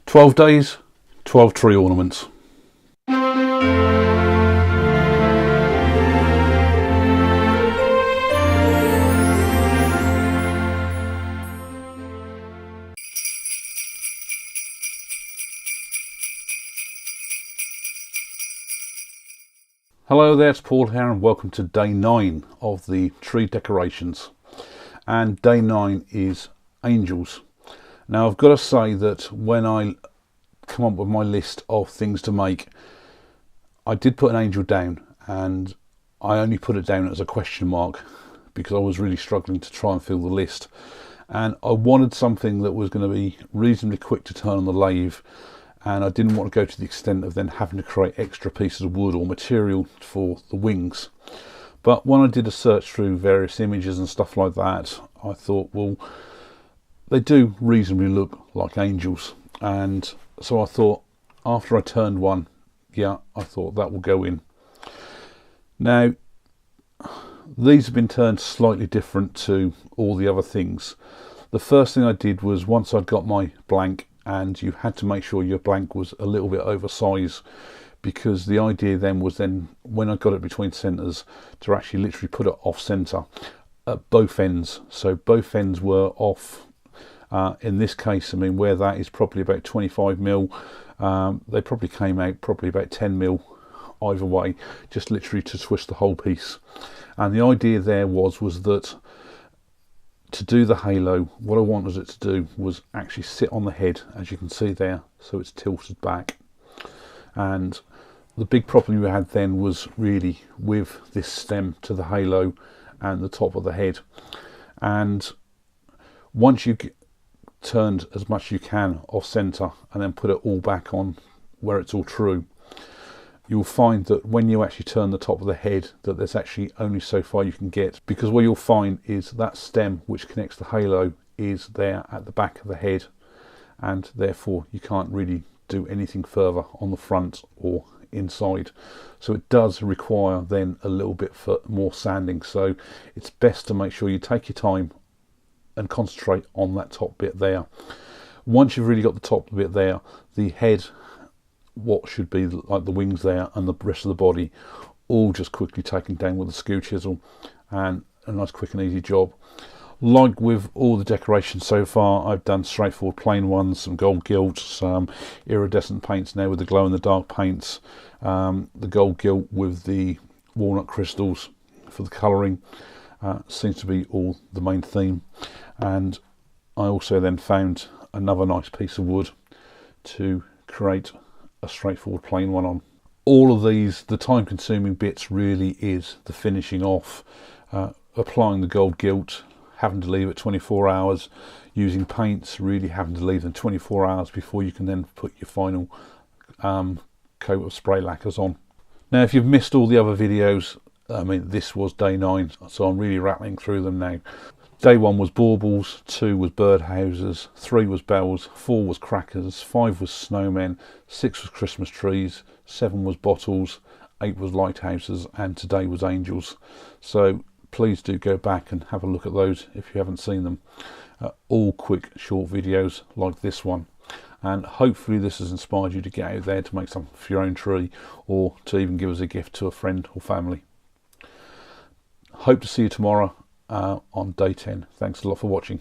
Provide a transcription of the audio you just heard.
12 days, 12 tree ornaments. Hello there, it's Paul here and welcome to day 9 of the tree decorations. And day 9 is angels. Now I've got to say that when I come up with my list of things to make, I did put an angel down, and I only put it down as a question mark because I was really struggling to try and fill the list, and I wanted something that was going to be reasonably quick to turn on the lathe, and I didn't want to go to the extent of then having to create extra pieces of wood or material for the wings. But when I did a search through various images and stuff like that, I thought, well, they do reasonably look like angels, and so I thought, after I turned one, yeah, I thought that will go in. Now these have been turned slightly different to all the other things. The first thing I did was, once I'd got my blank, and you had to make sure your blank was a little bit oversized, because the idea then was, then when I got it between centres, to actually literally put it off centre at both ends. So both ends were off. In this case, I mean, where that is probably about 25mm, they probably came out probably about 10mm either way, just literally to twist the whole piece. And the idea there was that to do the halo, what I wanted it to do was actually sit on the head, as you can see there, so it's tilted back. And the big problem we had then was really with this stem to the halo and the top of the head. And once you turned as much as you can off centre and then put it all back on where it's all true, you'll find that when you actually turn the top of the head, that there's actually only so far you can get, because what you'll find is that stem which connects the halo is there at the back of the head, and therefore you can't really do anything further on the front or inside. So it does require then a little bit more sanding, so it's best to make sure you take your time and concentrate on that top bit there. Once you've really got the top bit there, the head, what should be like the wings there, and the rest of the body, all just quickly taken down with a skew chisel, and a nice quick and easy job. Like with all the decorations so far, I've done straightforward plain ones, some gold gilt, some iridescent paints now with the glow in the dark paints, the gold gilt with the walnut crystals for the colouring, seems to be all the main theme. And I also then found another nice piece of wood to create a straightforward plain one on. All of these, the time consuming bits really is the finishing off, applying the gold gilt, having to leave it 24 hours, using paints, really having to leave them 24 hours before you can then put your final coat of spray lacquers on. Now if you've missed all the other videos, I mean, this was day 9, so I'm really rattling through them now. Day 1 was baubles, 2 was birdhouses, 3 was bells, 4 was crackers, 5 was snowmen, 6 was Christmas trees, 7 was bottles, 8 was lighthouses, and today was angels. So please do go back and have a look at those if you haven't seen them. All quick short videos like this one, and hopefully this has inspired you to get out there to make something for your own tree, or to even give as a gift to a friend or family. Hope to see you tomorrow on day 10. Thanks a lot for watching.